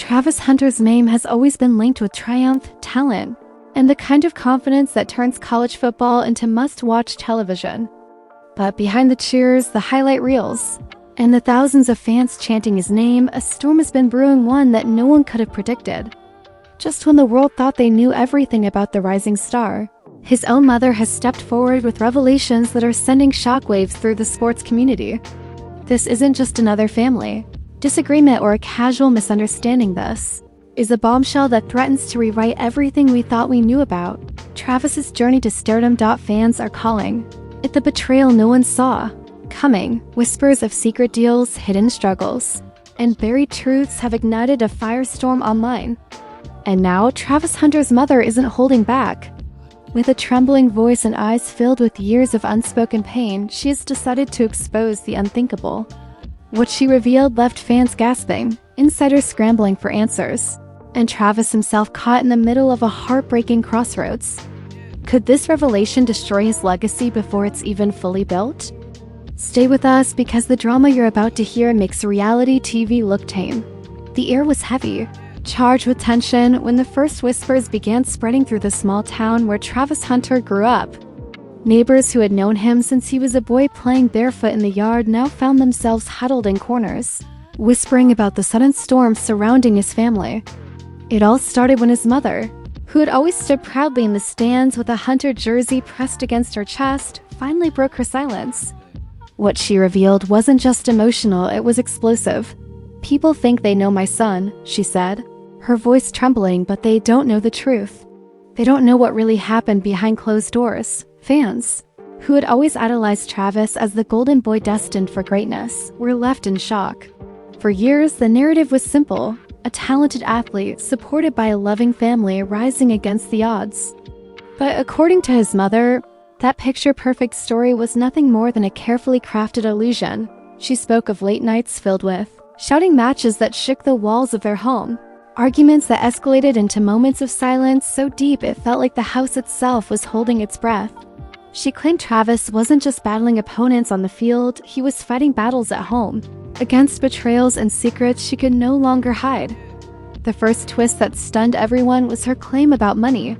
Travis Hunter's name has always been linked with triumph, talent, and the kind of confidence that turns college football into must-watch television. But behind the cheers, the highlight reels, and the thousands of fans chanting his name, a storm has been brewing, one that no one could have predicted. Just when the world thought they knew everything about the rising star, his own mother has stepped forward with revelations that are sending shockwaves through the sports community. This isn't just another family disagreement or a casual misunderstanding. This is a bombshell that threatens to rewrite everything we thought we knew about Travis's journey to stardom. Fans are calling it the betrayal no one saw coming. Whispers of secret deals, hidden struggles, and buried truths have ignited a firestorm online. And now Travis Hunter's mother isn't holding back. With a trembling voice and eyes filled with years of unspoken pain, she has decided to expose the unthinkable. What she revealed left fans gasping, insiders scrambling for answers, and Travis himself caught in the middle of a heartbreaking crossroads. Could this revelation destroy his legacy before it's even fully built? Stay with us, because the drama you're about to hear makes reality TV look tame. The air was heavy, charged with tension, when the first whispers began spreading through the small town where Travis Hunter grew up. Neighbors who had known him since he was a boy playing barefoot in the yard now found themselves huddled in corners, whispering about the sudden storm surrounding his family. It all started when his mother, who had always stood proudly in the stands with a Hunter jersey pressed against her chest, finally broke her silence. What she revealed wasn't just emotional, it was explosive. "People think they know my son," she said, her voice trembling, "but they don't know the truth. They don't know what really happened behind closed doors." Fans, who had always idolized Travis as the golden boy destined for greatness, were left in shock. For years, the narrative was simple: a talented athlete supported by a loving family rising against the odds. But according to his mother, that picture-perfect story was nothing more than a carefully crafted illusion. She spoke of late nights filled with shouting matches that shook the walls of their home, arguments that escalated into moments of silence so deep it felt like the house itself was holding its breath. She claimed Travis wasn't just battling opponents on the field, he was fighting battles at home, against betrayals and secrets she could no longer hide. The first twist that stunned everyone was her claim about money.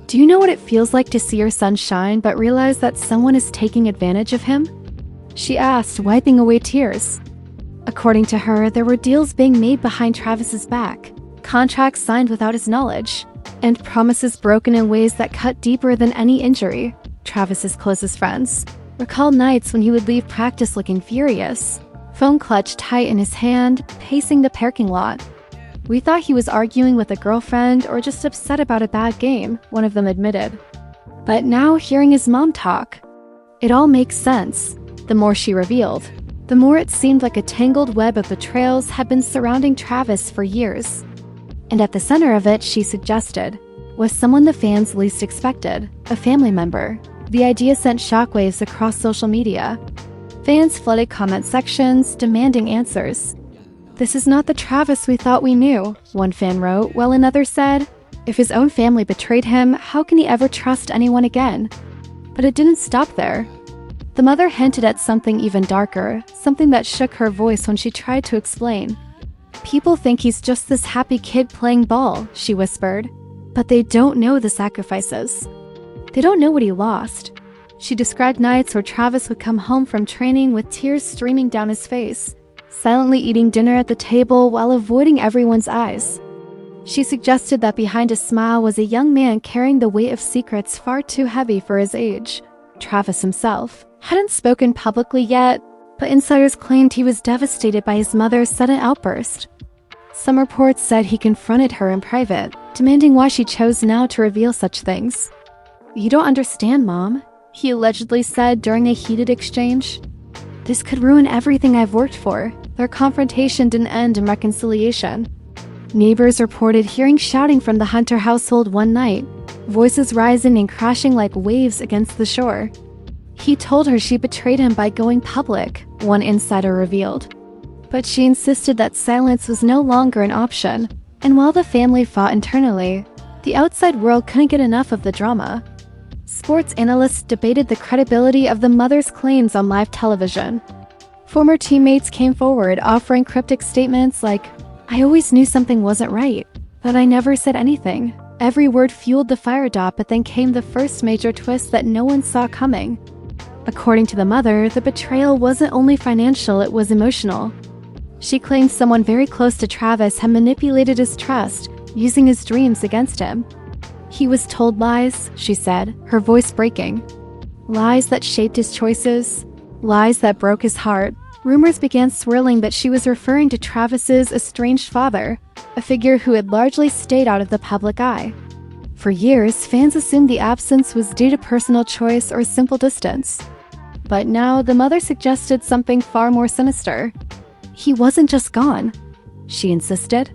"Do you know what it feels like to see your son shine but realize that someone is taking advantage of him?" she asked, wiping away tears. According to her, there were deals being made behind Travis's back, contracts signed without his knowledge, and promises broken in ways that cut deeper than any injury. Travis's closest friends recalled nights when he would leave practice looking furious, phone clutched tight in his hand, pacing the parking lot. "We thought he was arguing with a girlfriend or just upset about a bad game," one of them admitted. But now, hearing his mom talk, it all makes sense. The more she revealed, the more it seemed like a tangled web of betrayals had been surrounding Travis for years. And at the center of it, she suggested, was someone the fans least expected: a family member. The idea sent shockwaves across social media. Fans flooded comment sections, demanding answers. "This is not the Travis we thought we knew," one fan wrote, while another said, "If his own family betrayed him, how can he ever trust anyone again?" But it didn't stop there. The mother hinted at something even darker, something that shook her voice when she tried to explain. "People think he's just this happy kid playing ball," she whispered, "but they don't know the sacrifices. They don't know what he lost." She described nights where Travis would come home from training with tears streaming down his face, silently eating dinner at the table while avoiding everyone's eyes. She suggested that behind a smile was a young man carrying the weight of secrets far too heavy for his age. Travis himself hadn't spoken publicly yet, but insiders claimed he was devastated by his mother's sudden outburst. Some reports said he confronted her in private, demanding why she chose now to reveal such things. "You don't understand, Mom," he allegedly said during a heated exchange. "This could ruin everything I've worked for." Their confrontation didn't end in reconciliation. Neighbors reported hearing shouting from the Hunter household one night, voices rising and crashing like waves against the shore. He told her she betrayed him by going public, one insider revealed. But she insisted that silence was no longer an option, and while the family fought internally, the outside world couldn't get enough of the drama. Sports analysts debated the credibility of the mother's claims on live television. Former teammates came forward offering cryptic statements like, I always knew something wasn't right, but I never said anything. Every word fueled the fire dot, but then came the first major twist that no one saw coming. According to the mother, the betrayal wasn't only financial, it was emotional. She claimed someone very close to Travis had manipulated his trust, using his dreams against him. He was told lies, she said, her voice breaking. Lies that shaped his choices, lies that broke his heart. Rumors began swirling that she was referring to Travis's estranged father, a figure who had largely stayed out of the public eye. For years, fans assumed the absence was due to personal choice or simple distance. But now, the mother suggested something far more sinister. He wasn't just gone, she insisted.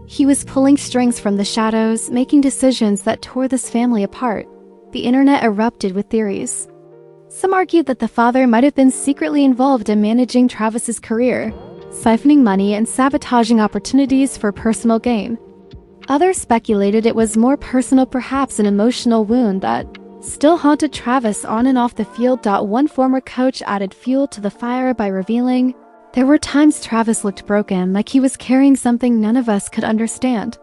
He was pulling strings from the shadows, making decisions that tore this family apart. The internet erupted with theories. Some argued that the father might have been secretly involved in managing Travis's career, siphoning money and sabotaging opportunities for personal gain. Others speculated it was more personal, perhaps an emotional wound that still haunted Travis on and off the field. One former coach added fuel to the fire by revealing, "There were times Travis looked broken, like he was carrying something none of us could understand.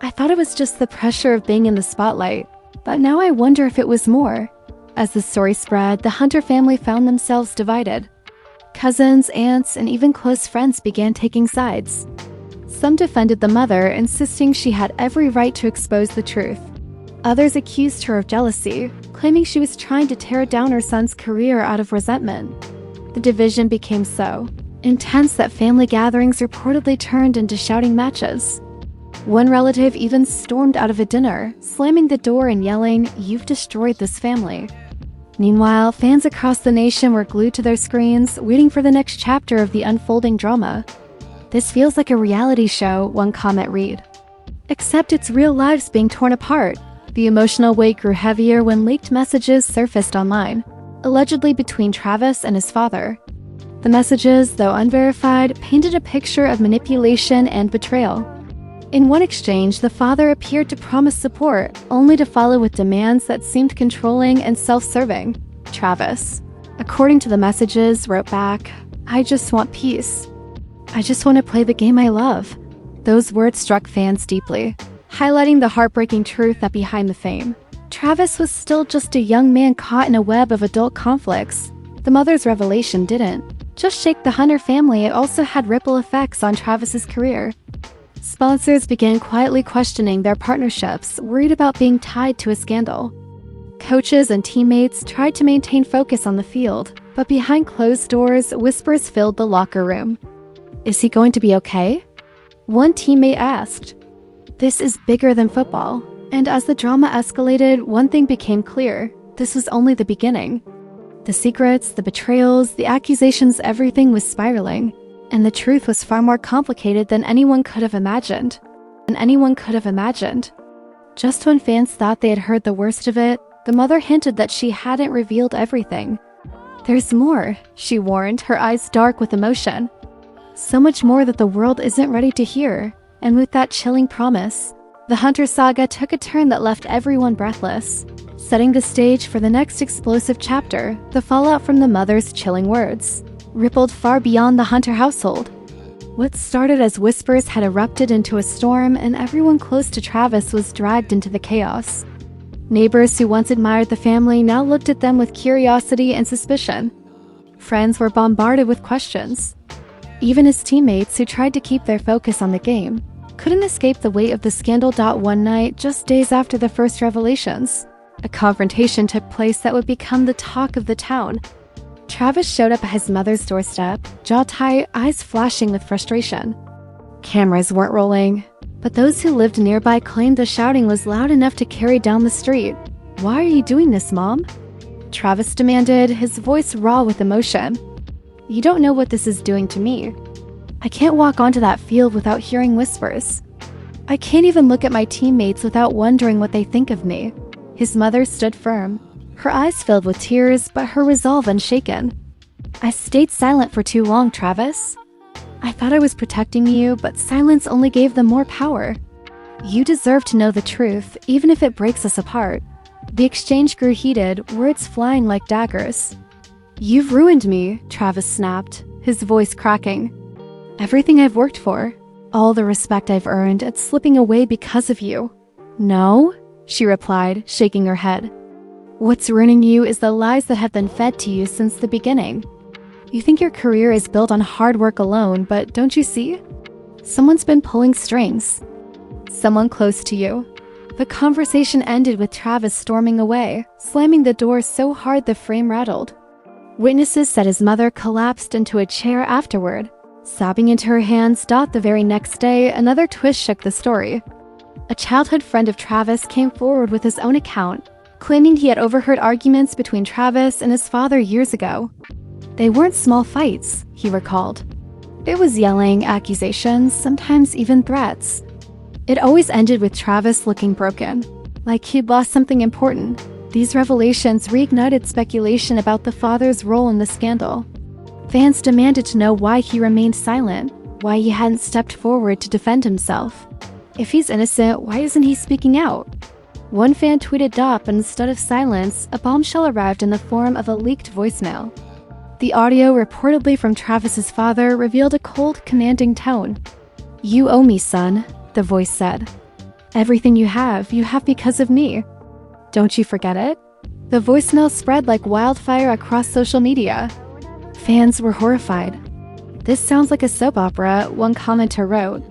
I thought it was just the pressure of being in the spotlight, but now I wonder if it was more." As the story spread, the Hunter family found themselves divided. Cousins, aunts, and even close friends began taking sides. Some defended the mother, insisting she had every right to expose the truth. Others accused her of jealousy, claiming she was trying to tear down her son's career out of resentment. The division became so intense that family gatherings reportedly turned into shouting matches. One relative even stormed out of a dinner, slamming the door and yelling, "You've destroyed this family." Meanwhile, fans across the nation were glued to their screens, waiting for the next chapter of the unfolding drama. "This feels like a reality show," one comment read. Except it's real lives being torn apart. The emotional weight grew heavier when leaked messages surfaced online, allegedly between Travis and his father. The messages, though unverified, painted a picture of manipulation and betrayal. In one exchange, the father appeared to promise support, only to follow with demands that seemed controlling and self-serving. Travis, according to the messages, wrote back, "I just want peace. I just want to play the game I love." Those words struck fans deeply, highlighting the heartbreaking truth that behind the fame, Travis was still just a young man caught in a web of adult conflicts. The mother's revelation didn't just shake the Hunter family, it also had ripple effects on Travis's career. Sponsors began quietly questioning their partnerships, worried about being tied to a scandal. Coaches and teammates tried to maintain focus on the field, but behind closed doors, whispers filled the locker room. "Is he going to be okay?" One teammate asked. This is bigger than football. And as the drama escalated, one thing became clear. This was only the beginning. The secrets, the betrayals, the accusations, everything was spiraling. And the truth was far more complicated than anyone could have imagined. Just when fans thought they had heard the worst of it, the mother hinted that she hadn't revealed everything. "There's more," she warned, her eyes dark with emotion. "So much more that the world isn't ready to hear." And with that chilling promise, the Hunter saga took a turn that left everyone breathless, setting the stage for the next explosive chapter. The fallout from the mother's chilling words rippled far beyond the Hunter household. What started as whispers had erupted into a storm, and everyone close to Travis was dragged into the chaos. Neighbors who once admired the family now looked at them with curiosity and suspicion. Friends were bombarded with questions. Even his teammates, who tried to keep their focus on the game, couldn't escape the weight of the scandal. One night, just days after the first revelations, a confrontation took place that would become the talk of the town. Travis showed up at his mother's doorstep, jaw tight, eyes flashing with frustration. Cameras weren't rolling, but those who lived nearby claimed the shouting was loud enough to carry down the street. "Why are you doing this, Mom?" Travis demanded, his voice raw with emotion. "You don't know what this is doing to me. I can't walk onto that field without hearing whispers. I can't even look at my teammates without wondering what they think of me." His mother stood firm, her eyes filled with tears, but her resolve unshaken. "I stayed silent for too long, Travis. I thought I was protecting you, but silence only gave them more power. You deserve to know the truth, even if it breaks us apart." The exchange grew heated, words flying like daggers. "You've ruined me," Travis snapped, his voice cracking. "Everything I've worked for, All the respect I've earned, it's slipping away because of you. No, she replied, shaking her head. What's ruining you is the lies that have been fed to you since the beginning. You think your career is built on hard work alone, but don't you see? Someone's been pulling strings. Someone close to you. The conversation ended with Travis storming away, slamming the door so hard the frame rattled. Witnesses said his mother collapsed into a chair afterward. Sobbing into her hands. The very next day, another twist shook the story. A childhood friend of Travis came forward with his own account, claiming he had overheard arguments between Travis and his father years ago. They weren't small fights, he recalled. It was yelling, accusations, sometimes even threats. It always ended with Travis looking broken, like he'd lost something important. These revelations reignited speculation about the father's role in the scandal. Fans demanded to know why he remained silent, why he hadn't stepped forward to defend himself. If he's innocent, why isn't he speaking out? One fan tweeted but instead of silence, a bombshell arrived in the form of a leaked voicemail. The audio, reportedly from Travis's father, revealed a cold, commanding tone. "You owe me, son," the voice said. "Everything you have because of me. Don't you forget it?" The voicemail spread like wildfire across social media. Fans were horrified. "This sounds like a soap opera," one commenter wrote.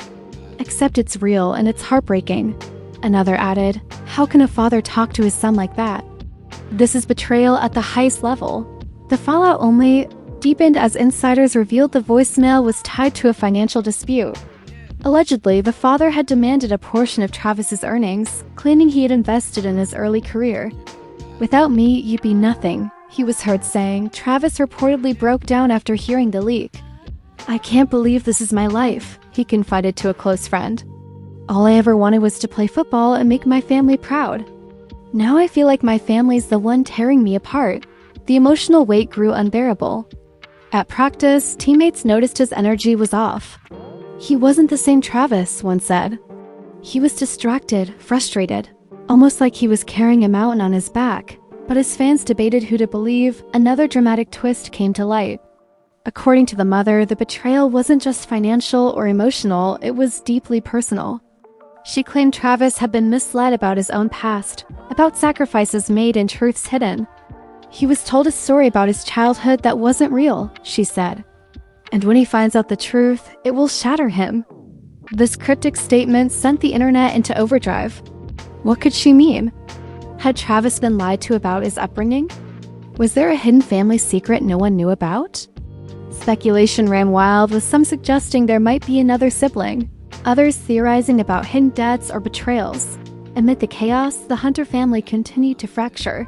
"Except it's real and it's heartbreaking." Another added, "How can a father talk to his son like that?" This is betrayal at the highest level. The fallout only deepened as insiders revealed the voicemail was tied to a financial dispute. Allegedly, the father had demanded a portion of Travis's earnings, claiming he had invested in his early career. "Without me, you'd be nothing," he was heard saying. Travis reportedly broke down after hearing the leak. "I can't believe this is my life," he confided to a close friend. "All I ever wanted was to play football and make my family proud. Now I feel like my family's the one tearing me apart." The emotional weight grew unbearable. At practice, teammates noticed his energy was off. "He wasn't the same Travis," one said. "He was distracted, frustrated, almost like he was carrying a mountain on his back." But as fans debated who to believe, another dramatic twist came to light. According to the mother, the betrayal wasn't just financial or emotional, it was deeply personal. She claimed Travis had been misled about his own past, about sacrifices made and truths hidden. "He was told a story about his childhood that wasn't real," she said. "And when he finds out the truth, it will shatter him." This cryptic statement sent the internet into overdrive. What could she mean? Had Travis been lied to about his upbringing? Was there a hidden family secret no one knew about? Speculation ran wild, with some suggesting there might be another sibling, others theorizing about hidden debts or betrayals. Amid the chaos, the Hunter family continued to fracture.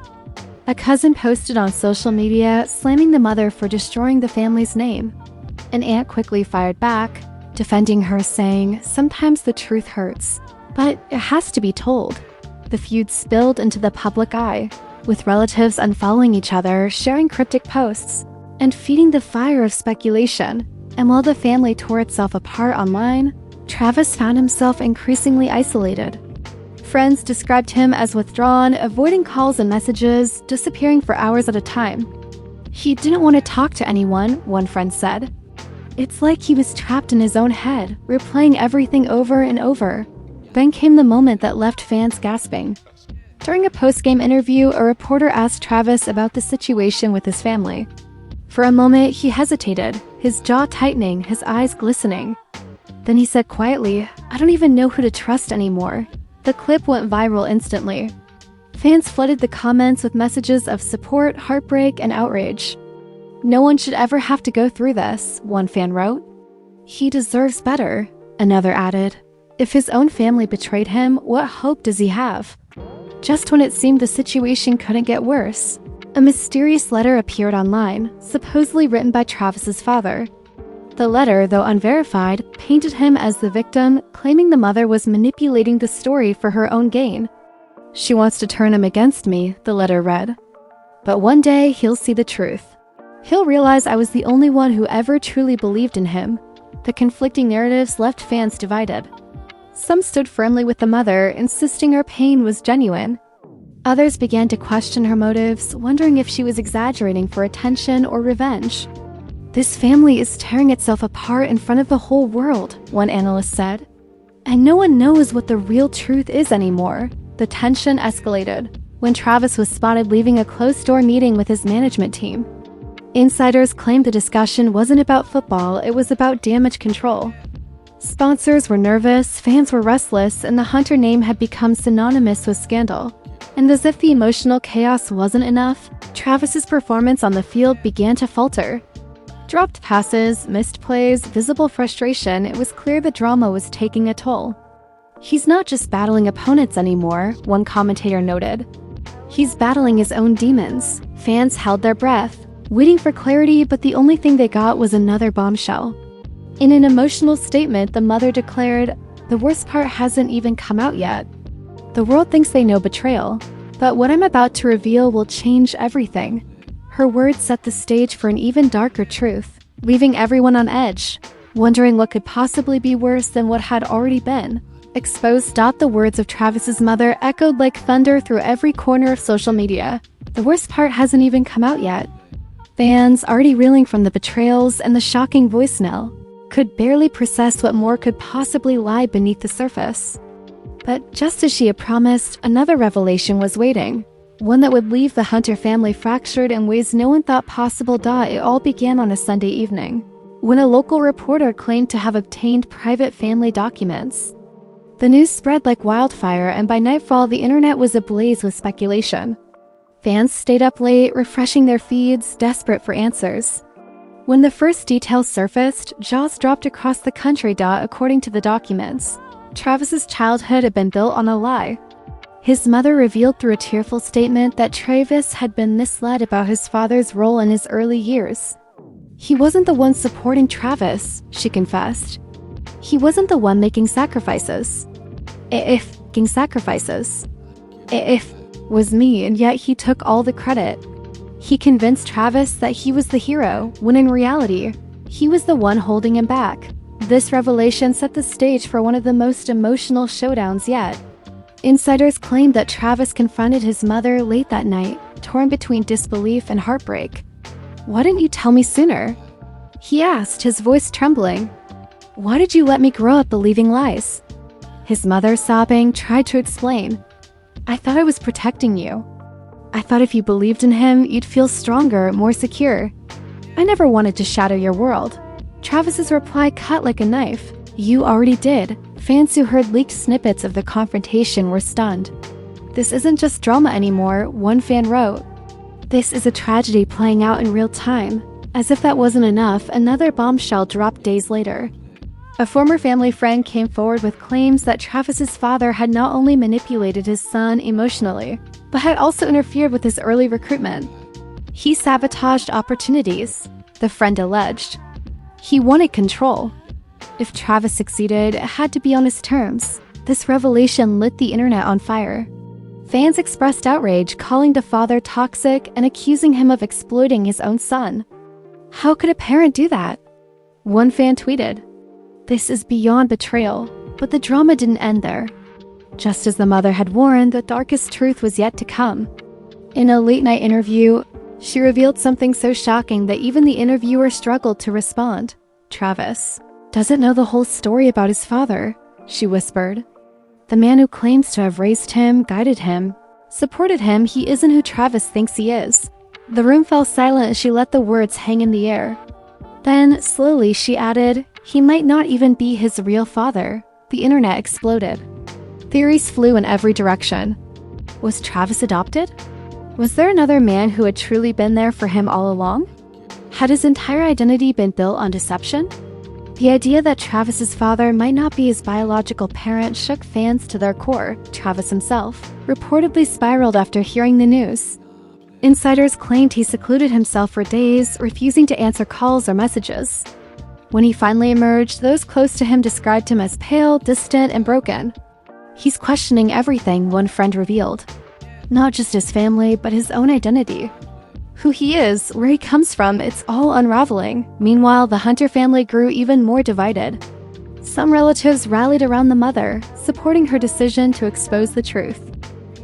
A cousin posted on social media, slamming the mother for destroying the family's name. An aunt quickly fired back, defending her, saying, "Sometimes the truth hurts, but it has to be told." The feud spilled into the public eye, with relatives unfollowing each other, sharing cryptic posts, and feeding the fire of speculation. And while the family tore itself apart online, Travis found himself increasingly isolated. Friends described him as withdrawn, avoiding calls and messages, disappearing for hours at a time. "He didn't want to talk to anyone," one friend said. "It's like he was trapped in his own head, replaying everything over and over." Then came the moment that left fans gasping. During a post-game interview, a reporter asked Travis about the situation with his family. For a moment, he hesitated, his jaw tightening, his eyes glistening. Then he said quietly, "I don't even know who to trust anymore." The clip went viral instantly. Fans flooded the comments with messages of support, heartbreak, and outrage. "No one should ever have to go through this," one fan wrote. "He deserves better," another added. If his own family betrayed him, what hope does he have? Just when it seemed the situation couldn't get worse, a mysterious letter appeared online, supposedly written by Travis's father. The letter, though unverified, painted him as the victim, claiming the mother was manipulating the story for her own gain. "She wants to turn him against me," the letter read. "But one day, he'll see the truth. He'll realize I was the only one who ever truly believed in him." The conflicting narratives left fans divided. Some stood firmly with the mother, insisting her pain was genuine. Others began to question her motives, wondering if she was exaggerating for attention or revenge. "This family is tearing itself apart in front of the whole world," one analyst said. "And no one knows what the real truth is anymore." The tension escalated when Travis was spotted leaving a closed-door meeting with his management team. Insiders claimed the discussion wasn't about football, it was about damage control. Sponsors were nervous, fans were restless, and the Hunter name had become synonymous with scandal. And as if the emotional chaos wasn't enough, Travis's performance on the field began to falter. Dropped passes, missed plays, visible frustration, it was clear the drama was taking a toll. "He's not just battling opponents anymore," one commentator noted. "He's battling his own demons." Fans held their breath, waiting for clarity, but the only thing they got was another bombshell. In an emotional statement, the mother declared, "The worst part hasn't even come out yet. The world thinks they know betrayal, but what I'm about to reveal will change everything." Her words set the stage for an even darker truth, leaving everyone on edge, wondering what could possibly be worse than what had already been exposed. The words of Travis's mother echoed like thunder through every corner of social media. The worst part hasn't even come out yet. Fans, already reeling from the betrayals and the shocking voicemail, could barely process what more could possibly lie beneath the surface. But just as she had promised, another revelation was waiting, one that would leave the Hunter family fractured in ways no one thought possible. It all began on a Sunday evening, when a local reporter claimed to have obtained private family documents. The news spread like wildfire, and by nightfall the internet was ablaze with speculation. Fans stayed up late, refreshing their feeds, desperate for answers. When the first details surfaced, jaws dropped across the country. According to the documents, Travis's childhood had been built on a lie. His mother revealed through a tearful statement that Travis had been misled about his father's role in his early years. "He wasn't the one supporting Travis," she confessed. "He wasn't the one making sacrifices. If was me, and yet he took all the credit. He convinced Travis that he was the hero, when in reality, he was the one holding him back." This revelation set the stage for one of the most emotional showdowns yet. Insiders claimed that Travis confronted his mother late that night, torn between disbelief and heartbreak. "Why didn't you tell me sooner?" he asked, his voice trembling. "Why did you let me grow up believing lies?" His mother, sobbing, tried to explain. "I thought I was protecting you. I thought if you believed in him, you'd feel stronger, more secure. I never wanted to shatter your world." Travis's reply cut like a knife. "You already did." Fans who heard leaked snippets of the confrontation were stunned. "This isn't just drama anymore," one fan wrote. "This is a tragedy playing out in real time." As if that wasn't enough, another bombshell dropped days later. A former family friend came forward with claims that Travis's father had not only manipulated his son emotionally, but had also interfered with his early recruitment. He sabotaged opportunities, the friend alleged. He wanted control. If Travis succeeded, it had to be on his terms. This revelation lit the internet on fire. Fans expressed outrage, calling the father toxic and accusing him of exploiting his own son. "How could a parent do that?" One fan tweeted. "This is beyond betrayal." But the drama didn't end there. Just as the mother had warned, the darkest truth was yet to come. In a late-night interview, she revealed something so shocking that even the interviewer struggled to respond. "Travis doesn't know the whole story about his father," she whispered. "The man who claims to have raised him, guided him, supported him, he isn't who Travis thinks he is." The room fell silent as she let the words hang in the air. Then, slowly, she added, "He might not even be his real father." The internet exploded. Theories flew in every direction. Was Travis adopted? Was there another man who had truly been there for him all along? Had his entire identity been built on deception? The idea that Travis's father might not be his biological parent shook fans to their core. Travis himself reportedly spiraled after hearing the news. Insiders claimed he secluded himself for days, refusing to answer calls or messages. When he finally emerged, those close to him described him as pale, distant, and broken. "He's questioning everything," one friend revealed. Not just his family, but his own identity. Who he is, where he comes from, it's all unraveling. Meanwhile, the Hunter family grew even more divided. Some relatives rallied around the mother, supporting her decision to expose the truth.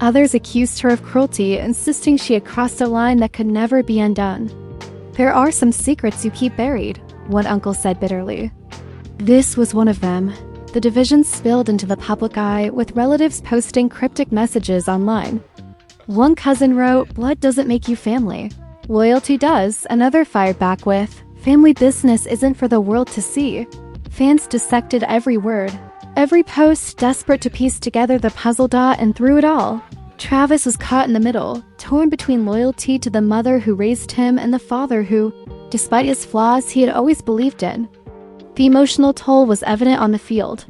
Others accused her of cruelty, insisting she had crossed a line that could never be undone. "There are some secrets you keep buried," one uncle said bitterly. This was one of them. The division spilled into the public eye, with relatives posting cryptic messages online. One cousin wrote, "Blood doesn't make you family. Loyalty does," another fired back with, "Family business isn't for the world to see." Fans dissected every word, every post, desperate to piece together the puzzle dot, and through it all, Travis was caught in the middle, torn between loyalty to the mother who raised him and the father who, despite his flaws, he had always believed in. The emotional toll was evident on the field.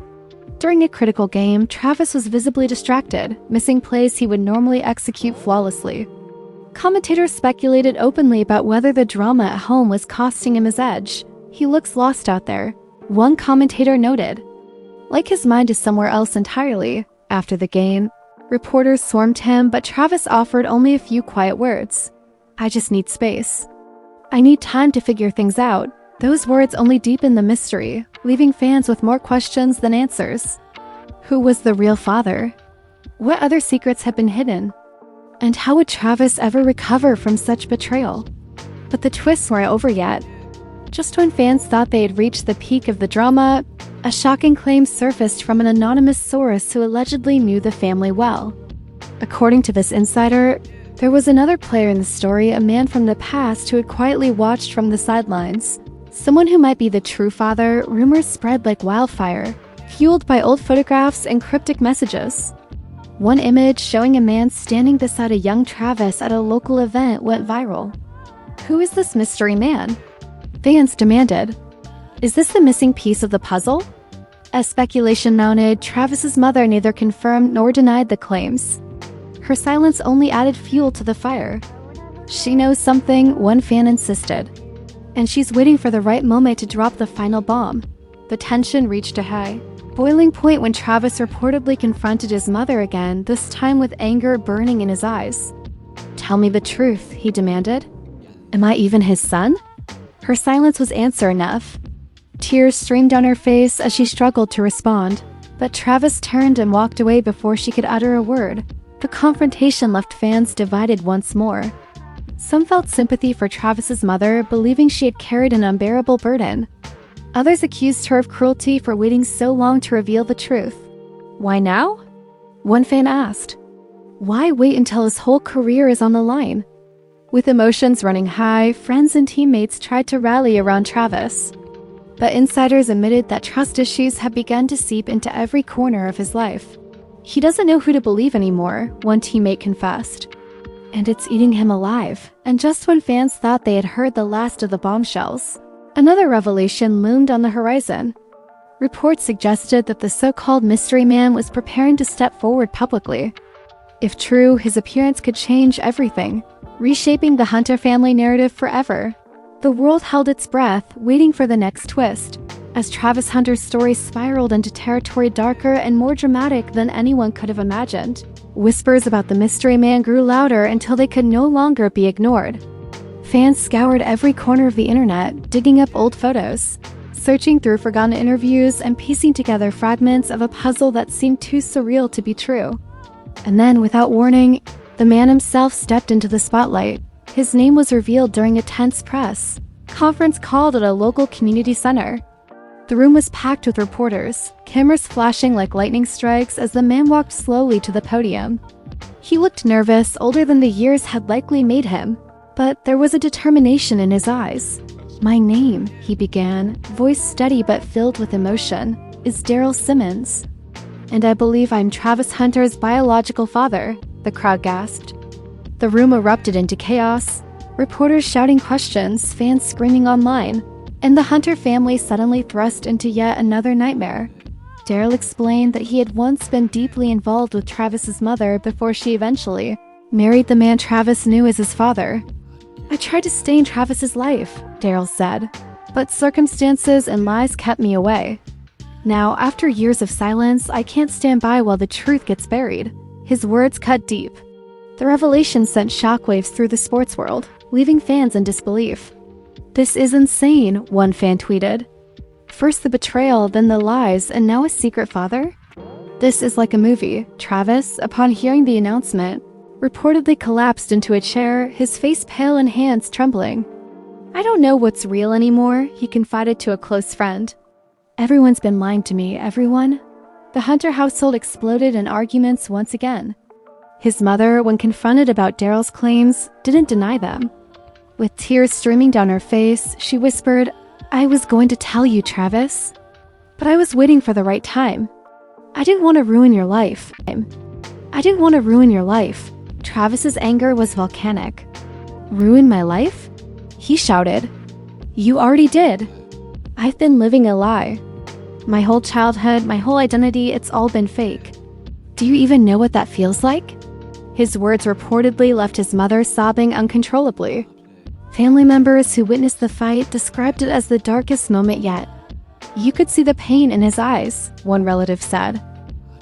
During a critical game, Travis was visibly distracted, missing plays he would normally execute flawlessly. Commentators speculated openly about whether the drama at home was costing him his edge. "He looks lost out there," one commentator noted. Like his mind is somewhere else entirely. After the game, reporters swarmed him, but Travis offered only a few quiet words. "I just need space. I need time to figure things out." Those words only deepened the mystery, leaving fans with more questions than answers. Who was the real father? What other secrets had been hidden? And how would Travis ever recover from such betrayal? But the twists weren't over yet. Just when fans thought they had reached the peak of the drama, a shocking claim surfaced from an anonymous source who allegedly knew the family well. According to this insider, there was another player in the story, a man from the past who had quietly watched from the sidelines. Someone who might be the true father. Rumors spread like wildfire, fueled by old photographs and cryptic messages. One image showing a man standing beside a young Travis at a local event went viral. Who is this mystery man? Fans demanded. Is this the missing piece of the puzzle? As speculation mounted, Travis's mother neither confirmed nor denied the claims. Her silence only added fuel to the fire. "She knows something," one fan insisted. "And she's waiting for the right moment to drop the final bomb." The tension reached a high boiling point when Travis reportedly confronted his mother again, this time with anger burning in his eyes. "Tell me the truth," he demanded. "Am I even his son?" Her silence was answer enough. Tears streamed down her face as she struggled to respond, but Travis turned and walked away before she could utter a word. The confrontation left fans divided once more. Some felt sympathy for Travis's mother, believing she had carried an unbearable burden. Others accused her of cruelty for waiting so long to reveal the truth. "Why now?" one fan asked. "Why wait until his whole career is on the line?" With emotions running high, friends and teammates tried to rally around Travis. But insiders admitted that trust issues had begun to seep into every corner of his life. "He doesn't know who to believe anymore," one teammate confessed. "And it's eating him alive." And just when fans thought they had heard the last of the bombshells, another revelation loomed on the horizon. Reports suggested that the so-called mystery man was preparing to step forward publicly. If true, his appearance could change everything, reshaping the Hunter family narrative forever. The world held its breath, waiting for the next twist, as Travis Hunter's story spiraled into territory darker and more dramatic than anyone could have imagined. Whispers about the mystery man grew louder until they could no longer be ignored. Fans scoured every corner of the internet, digging up old photos, searching through forgotten interviews, and piecing together fragments of a puzzle that seemed too surreal to be true. And then, without warning, the man himself stepped into the spotlight. His name was revealed during a tense press conference called at a local community center. The room was packed with reporters, cameras flashing like lightning strikes as the man walked slowly to the podium. He looked nervous, older than the years had likely made him, but there was a determination in his eyes. "My name," he began, voice steady but filled with emotion, "is Daryl Simmons. And I believe I'm Travis Hunter's biological father," the crowd gasped. The room erupted into chaos, reporters shouting questions, fans screaming online, and the Hunter family suddenly thrust into yet another nightmare. Daryl explained that he had once been deeply involved with Travis's mother before she eventually married the man Travis knew as his father. "I tried to stay in Travis's life," Daryl said, "but circumstances and lies kept me away. Now, after years of silence, I can't stand by while the truth gets buried." His words cut deep. The revelation sent shockwaves through the sports world, leaving fans in disbelief. "This is insane," one fan tweeted. "First the betrayal, then the lies, and now a secret father? This is like a movie." Travis, upon hearing the announcement, reportedly collapsed into a chair, his face pale and hands trembling. "I don't know what's real anymore," he confided to a close friend. "Everyone's been lying to me, everyone." The Hunter household exploded in arguments once again. His mother, when confronted about Daryl's claims, didn't deny them. With tears streaming down her face, she whispered, "I was going to tell you, Travis. But I was waiting for the right time. I didn't want to ruin your life. I didn't want to ruin your life." Travis's anger was volcanic. "Ruin my life?" he shouted. "You already did. I've been living a lie. My whole childhood, my whole identity, it's all been fake. Do you even know what that feels like?" His words reportedly left his mother sobbing uncontrollably. Family members who witnessed the fight described it as the darkest moment yet. "You could see the pain in his eyes," one relative said.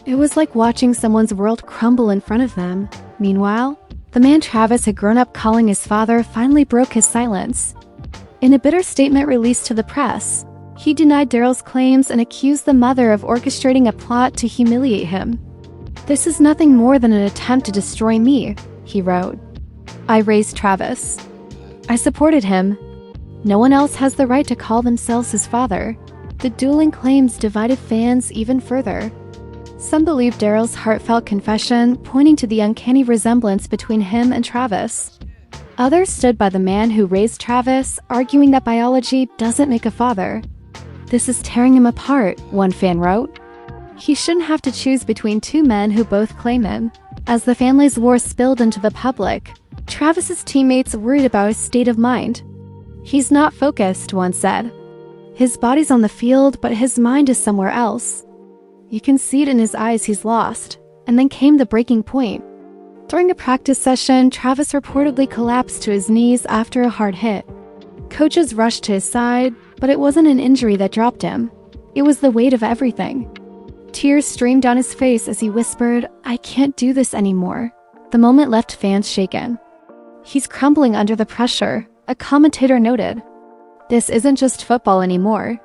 "It was like watching someone's world crumble in front of them." Meanwhile, the man Travis had grown up calling his father finally broke his silence. In a bitter statement released to the press, he denied Daryl's claims and accused the mother of orchestrating a plot to humiliate him. "This is nothing more than an attempt to destroy me," he wrote. "I raised Travis. I supported him. No one else has the right to call themselves his father." The dueling claims divided fans even further. Some believed Daryl's heartfelt confession, pointing to the uncanny resemblance between him and Travis. Others stood by the man who raised Travis, arguing that biology doesn't make a father. "This is tearing him apart," one fan wrote. "He shouldn't have to choose between two men who both claim him." As the family's war spilled into the public, Travis's teammates worried about his state of mind. "He's not focused," one said. "His body's on the field, but his mind is somewhere else. You can see it in his eyes, he's lost." And then came the breaking point. During a practice session, Travis reportedly collapsed to his knees after a hard hit. Coaches rushed to his side, but it wasn't an injury that dropped him. It was the weight of everything. Tears streamed down his face as he whispered, "I can't do this anymore." The moment left fans shaken. "He's crumbling under the pressure," a commentator noted. "This isn't just football anymore.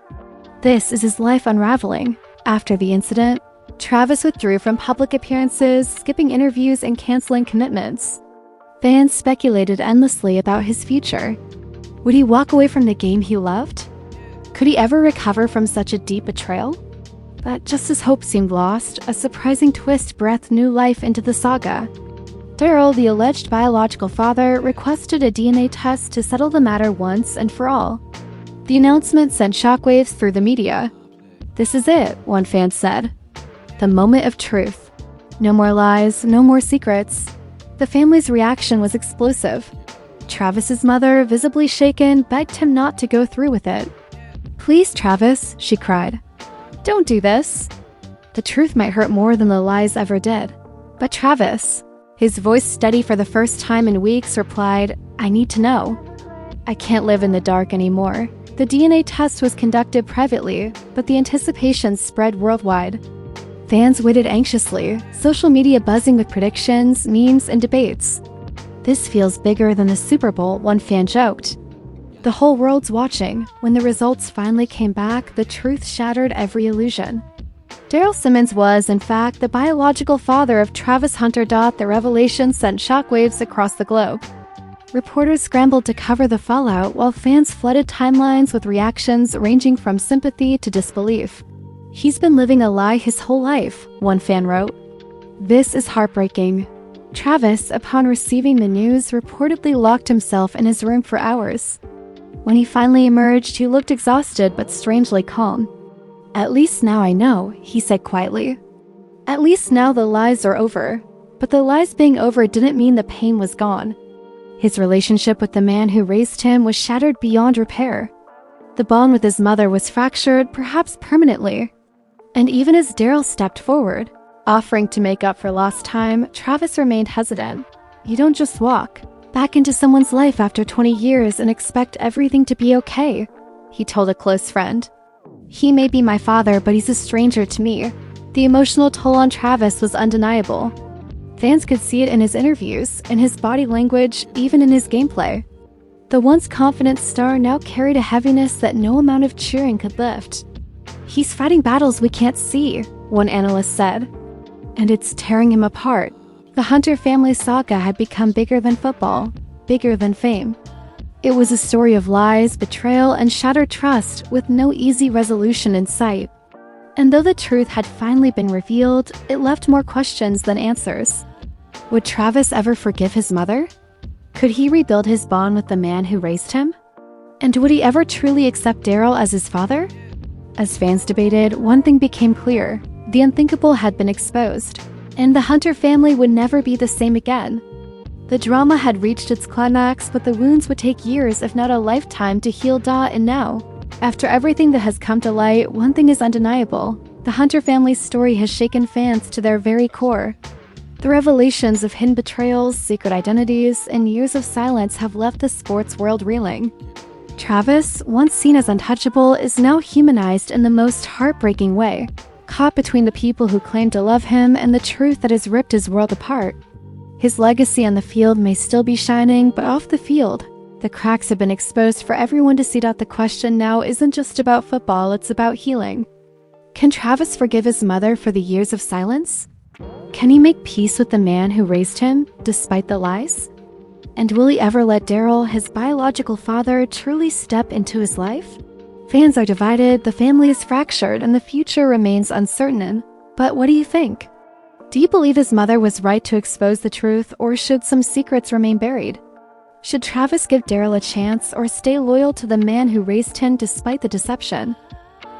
This is his life unraveling." After the incident, Travis withdrew from public appearances, skipping interviews and canceling commitments. Fans speculated endlessly about his future. Would he walk away from the game he loved? Could he ever recover from such a deep betrayal? But just as hope seemed lost, a surprising twist breathed new life into the saga. Daryl, the alleged biological father, requested a DNA test to settle the matter once and for all. The announcement sent shockwaves through the media. "This is it," one fan said. "The moment of truth. No more lies, no more secrets." The family's reaction was explosive. Travis's mother, visibly shaken, begged him not to go through with it. "Please, Travis," she cried. "Don't do this. The truth might hurt more than the lies ever did." But Travis, his voice steady for the first time in weeks, replied, "I need to know. I can't live in the dark anymore." The DNA test was conducted privately, but the anticipation spread worldwide. Fans waited anxiously, social media buzzing with predictions, memes, and debates. "This feels bigger than the Super Bowl," one fan joked. The whole world's watching. When the results finally came back, the truth shattered every illusion. Daryl Simmons was, in fact, the biological father of Travis Hunter. The revelation sent shockwaves across the globe. Reporters scrambled to cover the fallout, while fans flooded timelines with reactions ranging from sympathy to disbelief. "He's been living a lie his whole life," one fan wrote. "This is heartbreaking." Travis, upon receiving the news, reportedly locked himself in his room for hours. When he finally emerged, he looked exhausted but strangely calm. "At least now I know," he said quietly. "At least now the lies are over." But the lies being over didn't mean the pain was gone. His relationship with the man who raised him was shattered beyond repair. The bond with his mother was fractured, perhaps permanently. And even as Daryl stepped forward, offering to make up for lost time, Travis remained hesitant. "You don't just walk back into someone's life after 20 years and expect everything to be okay," he told a close friend. "He may be my father, but he's a stranger to me." The emotional toll on Travis was undeniable. Fans could see it in his interviews, in his body language, even in his gameplay. The once confident star now carried a heaviness that no amount of cheering could lift. "He's fighting battles we can't see," one analyst said. "And it's tearing him apart." The Hunter family saga had become bigger than football, bigger than fame. It was a story of lies, betrayal, and shattered trust with no easy resolution in sight. And though the truth had finally been revealed, it left more questions than answers. Would Travis ever forgive his mother? Could he rebuild his bond with the man who raised him? And would he ever truly accept Daryl as his father? As fans debated, one thing became clear: the unthinkable had been exposed, and the Hunter family would never be the same again. The drama had reached its climax, but the wounds would take years, if not a lifetime, to heal and now. After everything that has come to light, one thing is undeniable: the Hunter family's story has shaken fans to their very core. The revelations of hidden betrayals, secret identities, and years of silence have left the sports world reeling. Travis, once seen as untouchable, is now humanized in the most heartbreaking way, caught between the people who claim to love him and the truth that has ripped his world apart. His legacy on the field may still be shining, but off the field, the cracks have been exposed for everyone to see. The question now isn't just about football, it's about healing. Can Travis forgive his mother for the years of silence? Can he make peace with the man who raised him, despite the lies? And will he ever let Daryl, his biological father, truly step into his life? Fans are divided, the family is fractured, and the future remains uncertain. But what do you think? Do you believe his mother was right to expose the truth, or should some secrets remain buried? Should Travis give Daryl a chance, or stay loyal to the man who raised him despite the deception?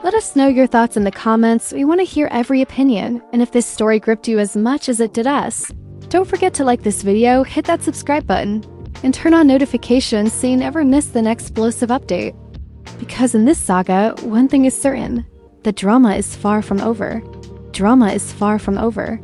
Let us know your thoughts in the comments. We want to hear every opinion, and if this story gripped you as much as it did us, don't forget to like this video, hit that subscribe button, and turn on notifications so you never miss the next explosive update. Because in this saga, one thing is certain: the drama is far from over. Drama is far from over.